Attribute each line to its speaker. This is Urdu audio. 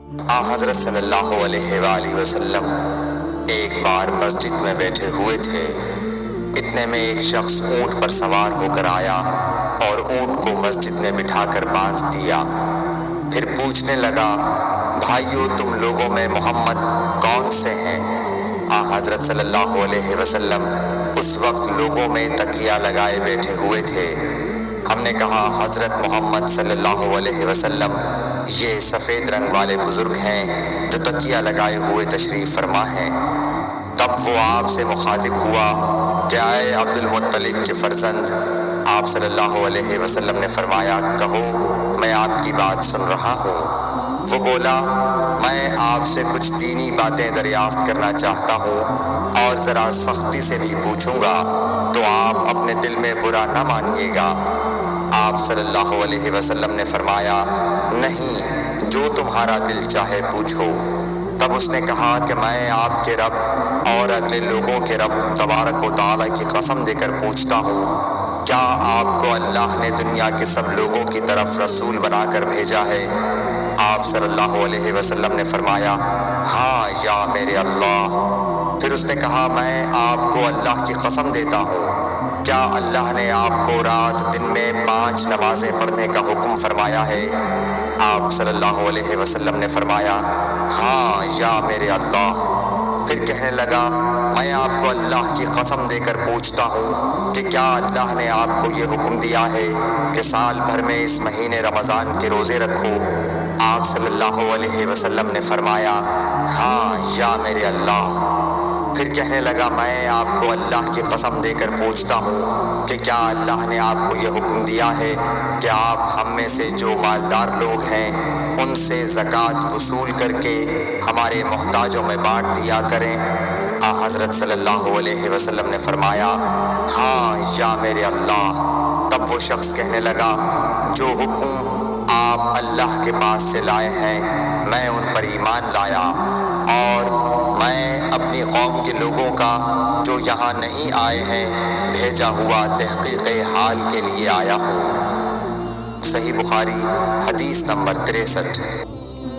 Speaker 1: حضرت صلی اللہ علیہ وآلہ وسلم ایک بار مسجد میں بیٹھے ہوئے تھے۔ اتنے میں ایک شخص اونٹ پر سوار ہو کر آیا اور اونٹ کو مسجد میں بٹھا کر باندھ دیا۔ پھر پوچھنے لگا، بھائیو تم لوگوں میں محمد کون سے ہیں؟ حضرت صلی اللہ علیہ وسلم اس وقت لوگوں میں تکیہ لگائے بیٹھے ہوئے تھے۔ ہم نے کہا، حضرت محمد صلی اللہ علیہ وسلم یہ سفید رنگ والے بزرگ ہیں جو تکیہ لگائے ہوئے تشریف فرما ہیں۔ تب وہ آپ سے مخاطب ہوا کہ اے عبد المطلب کے فرزند، آپ صلی اللہ علیہ وسلم نے فرمایا، کہو میں آپ کی بات سن رہا ہوں۔ وہ بولا، میں آپ سے کچھ دینی باتیں دریافت کرنا چاہتا ہوں اور ذرا سختی سے بھی پوچھوں گا تو آپ اپنے دل میں برا نہ مانیے گا۔ آپ صلی اللہ علیہ وسلم نے فرمایا، نہیں، جو تمہارا دل چاہے پوچھو۔ تب اس نے کہا کہ میں آپ کے رب اور اگلے لوگوں کے رب تبارک و تعالیٰ کی قسم دے کر پوچھتا ہوں، کیا آپ کو اللہ نے دنیا کے سب لوگوں کی طرف رسول بنا کر بھیجا ہے؟ آپ صلی اللہ علیہ وسلم نے فرمایا، ہاں یا میرے اللہ۔ پھر اس نے کہا، میں آپ کو اللہ کی قسم دیتا ہوں، کیا اللہ نے آپ کو رات دن میں 5 نمازیں پڑھنے کا حکم فرمایا ہے؟ آپ صلی اللہ علیہ وسلم نے فرمایا، ہاں یا میرے اللہ۔ پھر کہنے لگا، میں آپ کو اللہ کی قسم دے کر پوچھتا ہوں کہ کیا اللہ نے آپ کو یہ حکم دیا ہے کہ سال بھر میں اس مہینے رمضان کے روزے رکھو؟ آپ صلی اللہ علیہ وسلم نے فرمایا، ہاں یا میرے اللہ۔ پھر کہنے لگا، میں آپ کو اللہ کی قسم دے کر پوچھتا ہوں کہ کیا اللہ نے آپ کو یہ حکم دیا ہے کہ آپ ہم میں سے جو مالدار لوگ ہیں ان سے زکوٰۃ وصول کر کے ہمارے محتاجوں میں بانٹ دیا کریں؟ حضرت صلی اللہ علیہ وسلم نے فرمایا، ہاں یا میرے اللہ۔ تب وہ شخص کہنے لگا، جو حکم آپ اللہ کے پاس سے لائے ہیں میں ان پر ایمان لایا، اور میں اپنی قوم کے لوگوں کا جو یہاں نہیں آئے ہیں بھیجا ہوا تحقیق حال کے لیے آیا ہوں۔ صحیح بخاری حدیث نمبر 63۔